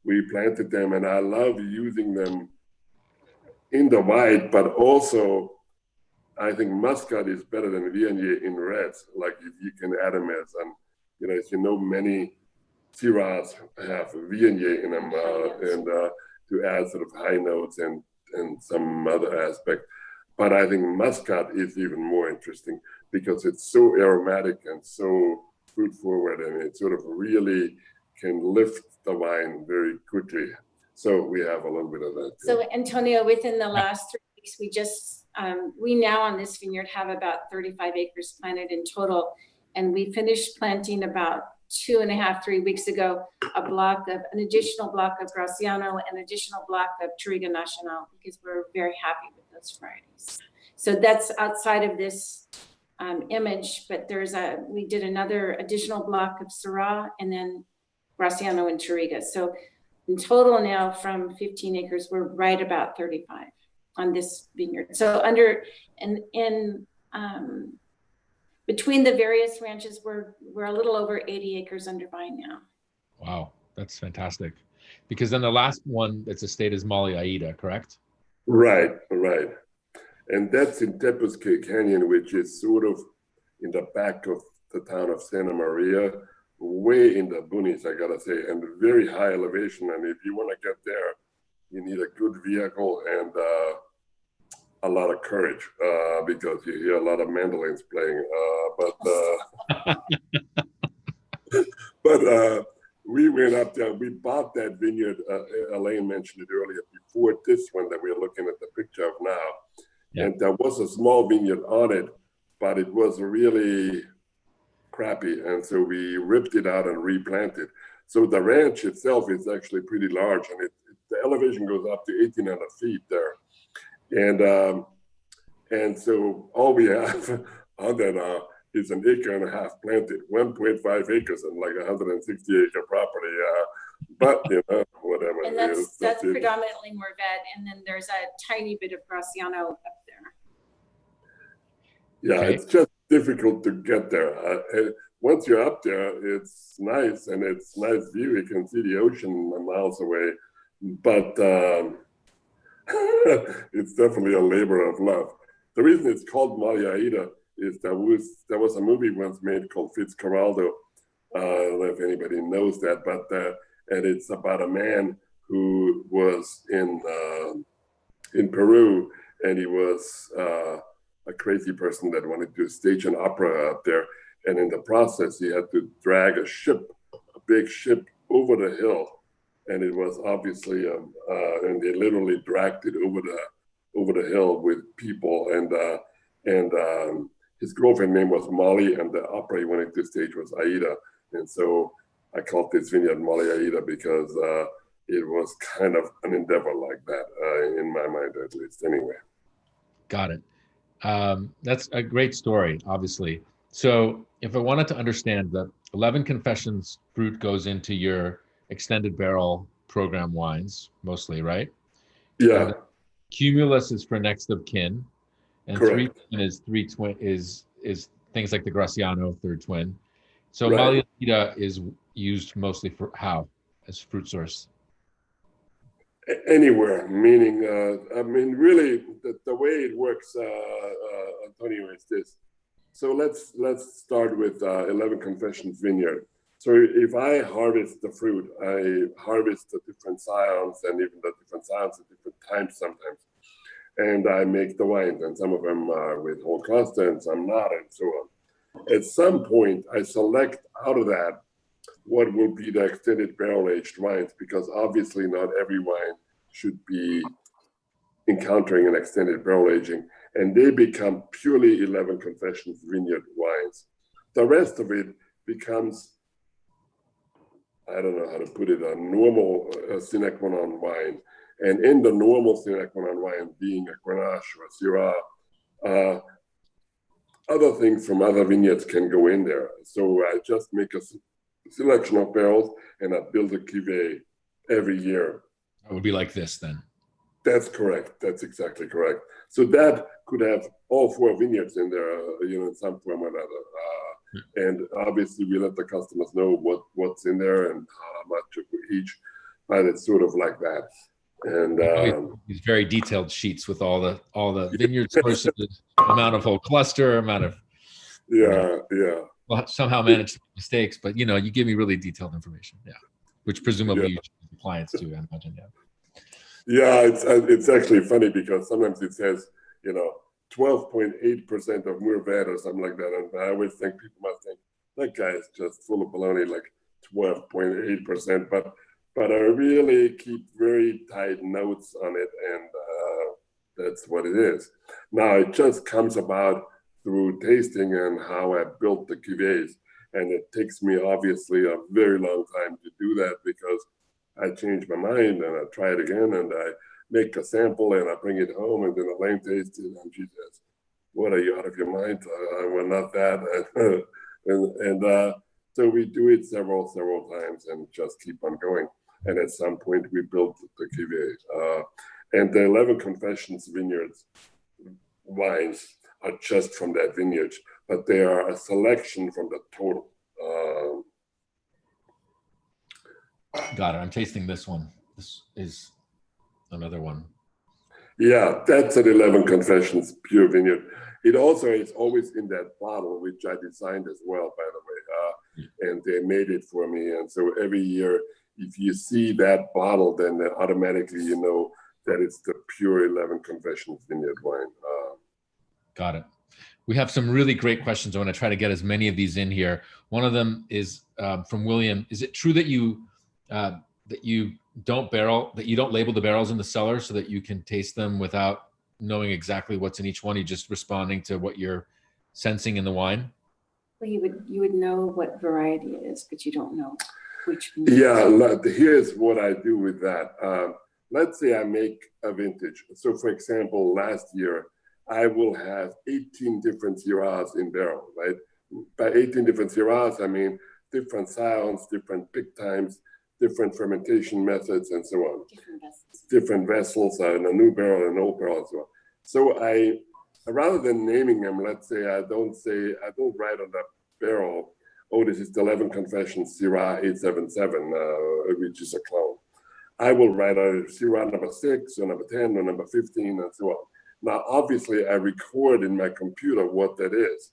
we planted them, and I love using them in the white, but also I think Muscat is better than Viognier in reds. Like if you can add them as, as you know, many Syrahs have Viognier in them, and to add sort of high notes and some other aspect. But I think Muscat is even more interesting because it's so aromatic and so fruit forward, and it sort of really can lift the wine very quickly. So we have a little bit of that. So Antonio, within the last 3 weeks, we just, we now on this vineyard have about 35 acres planted in total. And we finished planting about 2.5, 3 weeks ago, an additional block of Graciano, an additional block of Touriga Nacional, because we're very happy with those varieties. So that's outside of this image, but we did another additional block of Syrah and then Graciano and Touriga. So in total now from 15 acres, we're right about 35 on this vineyard. So between the various ranches, we're a little over 80 acres under vine now. Wow, that's fantastic. Because then the last one that's estate is Molly Aida, correct? Right. And that's in Tepesque Canyon, which is sort of in the back of the town of Santa Maria, way in the boonies, I gotta say, and very high elevation. And if you want to get there, you need a good vehicle and a lot of courage because you hear a lot of mandolins playing. But we went up there. We bought that vineyard. Elaine mentioned it earlier before this one that we're looking at the picture of now. Yeah. And there was a small vineyard on it, but it was really crappy, and so we ripped it out and replanted. So the ranch itself is actually pretty large, and the elevation goes up to 1,800 feet there. And so all we have on that is an acre and a half planted, 1.5 acres and like 160 acre property. But whatever. And that's predominantly Morvet, and then there's a tiny bit of Graciano up there. Yeah, okay. It's just difficult to get there. Once you're up there, it's nice, and it's nice view. You can see the ocean miles away, but it's definitely a labor of love. The reason it's called Molly Aida is there was a movie once made called Fitzcarraldo. I don't know if anybody knows that, but and it's about a man who was in Peru, and he was a crazy person that wanted to stage an opera out there, and in the process, he had to drag a big ship over the hill, and it was obviously and they literally dragged it over the hill with people, and his girlfriend name was Molly, and the opera he wanted to stage was Aida, and so I called this vineyard Molly Aida because it was kind of an endeavor like that in my mind, at least. Anyway. Got it. That's a great story, obviously. So if I wanted to understand, the 11 Confessions fruit goes into your extended barrel program wines, mostly, right? Yeah. Cumulus is for next of kin, and Correct. 3 is is things like the Graciano third twin. So Right. Malayita is used mostly for how as fruit source? Anywhere, meaning, I mean, really, the way it works, Antonio, is this. So let's start with 11 Confessions Vineyard. So if I harvest the fruit, I harvest the different scions, and even the different scions at different times sometimes. And I make the wines, and some of them are with whole cluster and some not, and so on. At some point, I select out of that what will be the extended barrel aged wines, because obviously not every wine should be encountering an extended barrel aging, and they become purely 11 Confessions Vineyard wines. The rest of it becomes, I don't know how to put it, a normal Sine qua non wine. And in the normal Sine qua non wine, being a Grenache or a Syrah, other things from other vineyards can go in there. So I just make a selection of barrels, and I build a cuvee every year. It would be like this then. That's correct. That's exactly correct. So that could have all 4 vineyards in there, in some form or another. And obviously, we let the customers know what's in there and how much of each, but it's sort of like that. And these very detailed sheets with all the vineyard sources, amount of whole cluster, amount of well, somehow managed mistakes, but you give me really detailed information, which presumably you choose the clients to, I imagine. Yeah, it's actually funny because sometimes it says 12.8% of Mourvèdre or something like that, and I always think people must think that guy is just full of baloney, like 12.8%, but I really keep very tight notes on it, and that's what it is. Now it just comes about through tasting and how I built the cuvées, and it takes me obviously a very long time to do that because I change my mind and I try it again, and I make a sample and I bring it home, and then Elaine tastes it and she says, "What, are you out of your mind? We're not that." and so we do it several times and just keep on going. And at some point we built the cuvée. And the 11 Confessions Vineyards wines are just from that vineyard, but they are a selection from the total. Got it. I'm tasting this one. This is another one. Yeah, that's an 11 Confessions Pure Vineyard. It also is always in that bottle, which I designed as well, by the way. And they made it for me. And so every year, if you see that bottle, then automatically you know that it's the pure 11 Confessions Vineyard wine. Got it. We have some really great questions. I want to try to get as many of these in here. One of them is from William. Is it true that you don't label the barrels in the cellar so that you can taste them without knowing exactly what's in each one? You're just responding to what you're sensing in the wine? Well, you would know what variety it is, but you don't know which one. Yeah, here's what I do with that. Let's say I make a vintage. So for example, last year, I will have 18 different Syrahs in barrel, right? By 18 different Syrahs, I mean different scions, different pick times, different fermentation methods, and so on. Different vessels, a new barrel, an old barrel, and so on. So I, rather than naming them, let's say I don't write on the barrel, oh, this is the 11 Confessions Syrah 877, which is a clone. I will write a Syrah number 6 or number 10 or number 15 and so on. Now, obviously, I record in my computer what that is.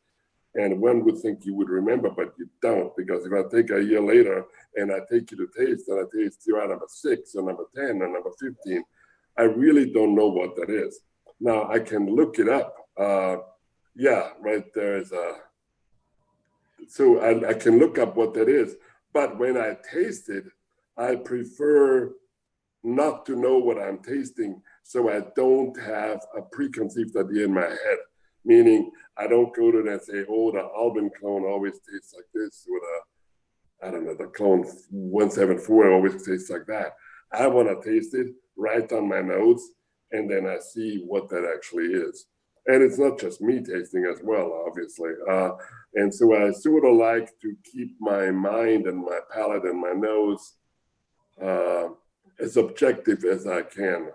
And one would think you would remember, but you don't, because if I take a year later and I take you to taste, and I taste Terroir number 6 or number 10 or number 15, I really don't know what that is. Now, I can look it up. Yeah, right there is a, so I can look up what that is. But when I taste it, I prefer not to know what I'm tasting, so I don't have a preconceived idea in my head. Meaning, I don't go to that and say, oh, the Alban clone always tastes like this, or the, I don't know, the clone 174 always tastes like that. I want to taste it, write on my notes, and then I see what that actually is. And it's not just me tasting as well, obviously. And so I sort of like to keep my mind and my palate and my nose as objective as I can.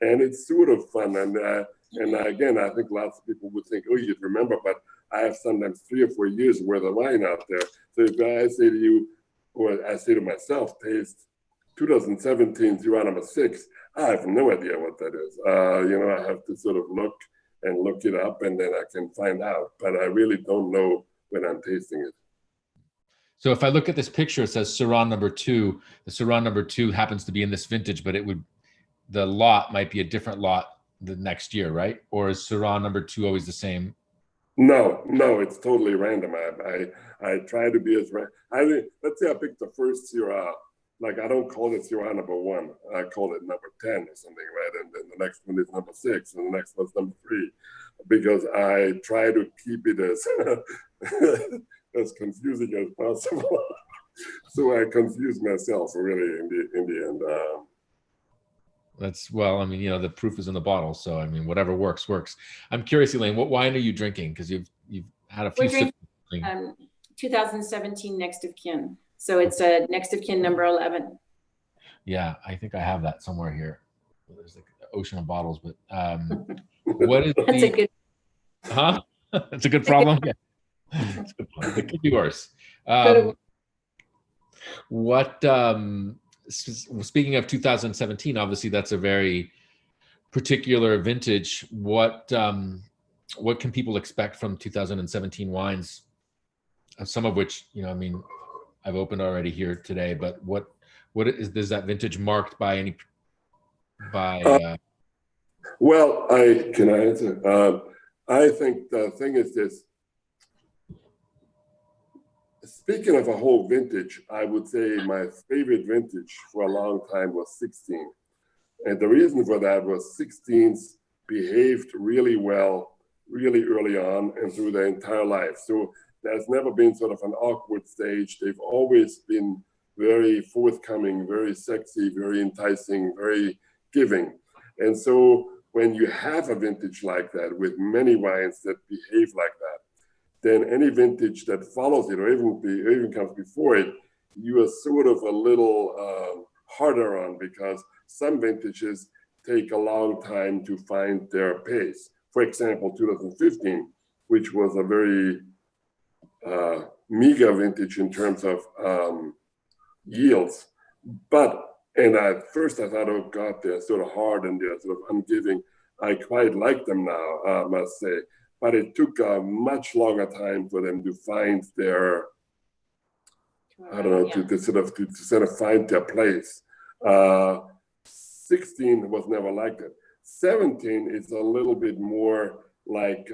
And it's sort of fun. And again, I think lots of people would think, oh, you'd remember, but I have sometimes 3 or 4 years worth of wine out there. So if I say to you, or I say to myself, taste 2017 Terroir number 6, I have no idea what that is. You know, I have to sort of look it up, and then I can find out. But I really don't know when I'm tasting it. So if I look at this picture, it says Syrah number 2. The Syrah number 2 happens to be in this vintage, but the lot might be a different lot the next year, right? Or is Syrah number 2 always the same? No, it's totally random. I try to be as let's say I picked the first Syrah. Like, I don't call it Syrah number 1. I call it number 10 or something, right? And then the next one is number 6, and the next one's number 3, because I try to keep it as as confusing as possible. So I confuse myself really in the end. That's, well, I mean, you know, the proof is in the bottle. So, I mean, whatever works. I'm curious, Elaine, what wine are you drinking? Because you've had a few. We're drinking 2017 Next of Kin. So it's a Next of Kin number 11. Yeah, I think I have that somewhere here. There's like an ocean of bottles, but what is That's a good. Huh? It's a good problem. Yeah, it's a good problem. It could be worse. What? Speaking of 2017, obviously that's a very particular vintage. What can people expect from 2017 wines? Some of which, you know, I mean, I've opened already here today, but what is that vintage marked by any? Well, can I answer? I think the thing is this. Speaking of a whole vintage, I would say my favorite vintage for a long time was 16. And the reason for that was 16s behaved really well, really early on and through their entire life. So there's never been sort of an awkward stage. They've always been very forthcoming, very sexy, very enticing, very giving. And so when you have a vintage like that with many wines that behave like that, then any vintage that follows it or even comes before it, you are sort of a little harder on, because some vintages take a long time to find their pace. For example, 2015, which was a very meager vintage in terms of yields. And at first I thought, oh God, they're sort of hard and they're sort of ungiving. I quite like them now, I must say. But it took a much longer time for them to find their, I don't know, to sort of find their place. 16 was never like that. 17 is a little bit more like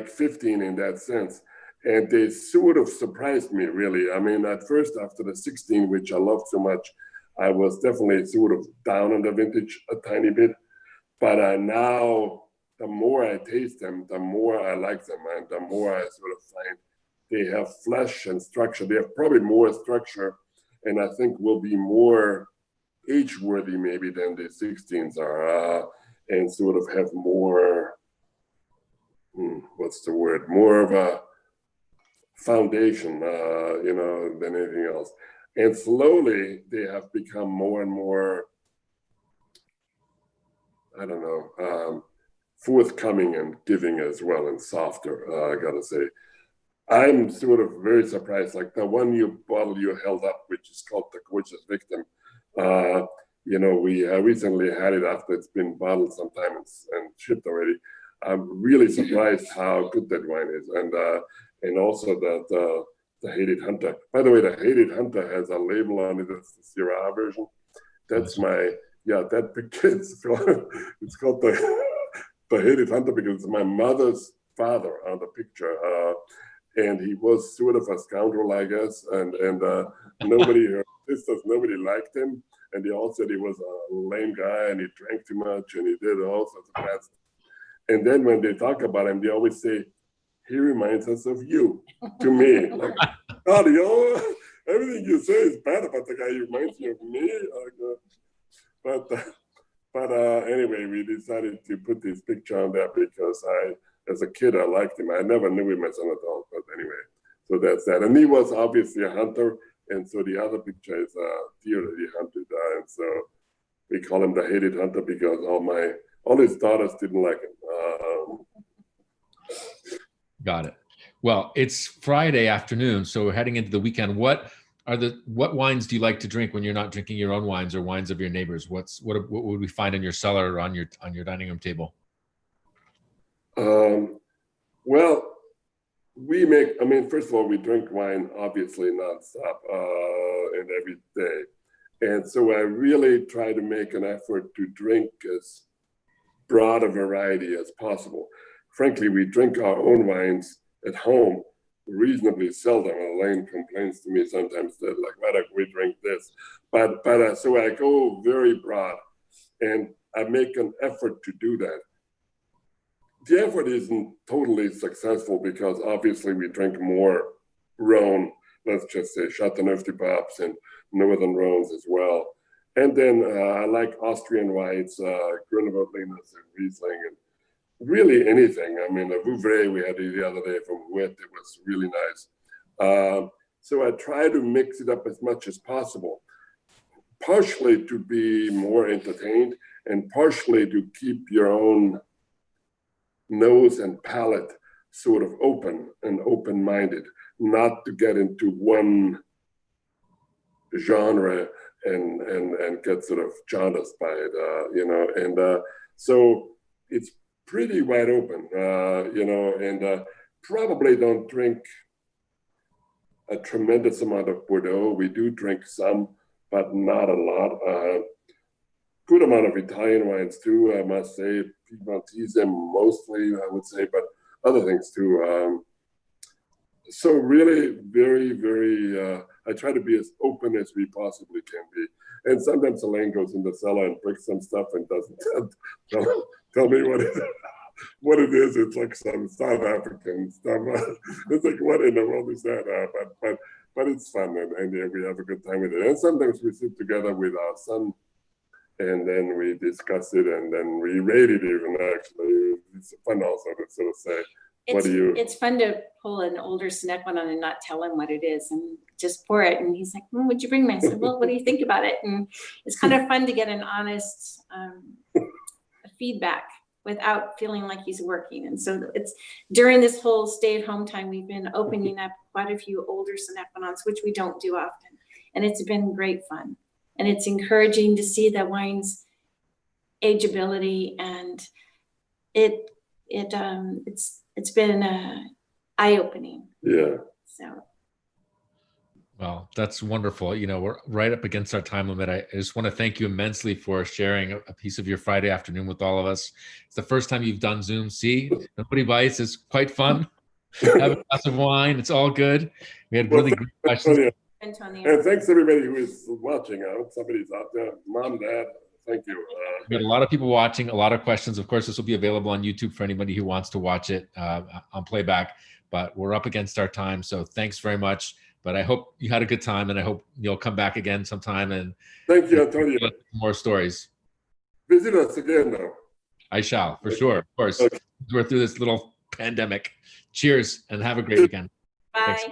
15 in that sense. And they sort of surprised me, really. I mean, at first, after the 16, which I loved so much, I was definitely sort of down on the vintage a tiny bit. But now, the more I taste them, the more I like them, and the more I sort of find they have flesh and structure. They have probably more structure, and I think will be more age-worthy maybe than the 16s are, and sort of have more, what's the word? More of a foundation, you know, than anything else. And slowly they have become more and more, I don't know, forthcoming and giving as well, and softer, I gotta say. I'm sort of very surprised, like the one bottle you held up, which is called the Gorgeous Victim. we recently had it after it's been bottled sometime and shipped already. I'm really surprised how good that wine is, and also that the Hated Hunter. By the way, the Hated Hunter has a label on it. That's the Syrah version. That's that picture. It's called the Hated Hunter because it's my mother's father on the picture, and he was sort of a scoundrel, I guess, and nobody, her sisters, nobody liked him. And they all said he was a lame guy and he drank too much and he did all sorts of bad stuff. And then when they talk about him, they always say, he reminds us of you, to me. Like, God, everything you say is bad about the guy. He reminds me of me. But anyway, we decided to put this picture on there because as a kid, I liked him. I never knew him as an adult, but anyway, so that's that. And he was obviously a hunter. And so the other picture is a deer that he hunted, and so we call him the Hated Hunter because all his daughters didn't like him. Got it. Well, it's Friday afternoon, so we're heading into the weekend. What wines do you like to drink when you're not drinking your own wines or wines of your neighbors? What would we find in your cellar or on your dining room table? Well. First of all, we drink wine obviously nonstop and every day. And so I really try to make an effort to drink as broad a variety as possible. Frankly, we drink our own wines at home reasonably seldom. Elaine complains to me sometimes that, like, why don't we drink this? But so I go very broad and I make an effort to do that. The effort isn't totally successful because obviously we drink more Rhone, let's just say Chateauneuf du Pape and Northern Rhones as well. And then I like Austrian whites, Grüne-Veltliner and Riesling, and really anything. I mean, the Vouvray we had the other day from Huet, it was really nice. So I try to mix it up as much as possible, partially to be more entertained and partially to keep your own nose and palate sort of open and open-minded, not to get into one genre and get sort of jaundiced by it, and so it's pretty wide open, and probably don't drink a tremendous amount of Bordeaux. We do drink some, but not a lot. Good amount of Italian wines too, I must say. Piedmontese mostly, I would say, but other things too. So really very, very, I try to be as open as we possibly can be. And sometimes Elaine goes in the cellar and breaks some stuff and doesn't tell me what it is. It's like some South African stuff. It's like, what in the world is that? But it's fun, and we have a good time with it. And sometimes we sit together with our son, and then we discuss it, and then we rate it even, actually. It's fun also to sort of say, it's fun to pull an older Sine on and not tell him what it is and just pour it. And he's like, what'd you bring me? I said, well, what do you think about it? And it's kind of fun to get an honest feedback without feeling like he's working. And so it's during this whole stay-at-home time, we've been opening up quite a few older Sine, which we don't do often. And it's been great fun. And it's encouraging to see the wine's ageability, and it's been eye-opening. Yeah. So. Well, that's wonderful. We're right up against our time limit. I just want to thank you immensely for sharing a piece of your Friday afternoon with all of us. It's the first time you've done Zoom. See, nobody bites. It's quite fun. Have a glass of wine. It's all good. We had really great questions. Antonio. And thanks everybody who is watching. I hope somebody's out there. Mom, Dad, thank you. We had a lot of people watching, a lot of questions. Of course, this will be available on YouTube for anybody who wants to watch it on playback, but we're up against our time. So thanks very much. But I hope you had a good time, and I hope you'll come back again sometime. And thank you, Antonio. More stories. Visit us again, though. I shall, for sure. Of course. Okay. We're through this little pandemic. Cheers, and have a great weekend. Bye. Thanks.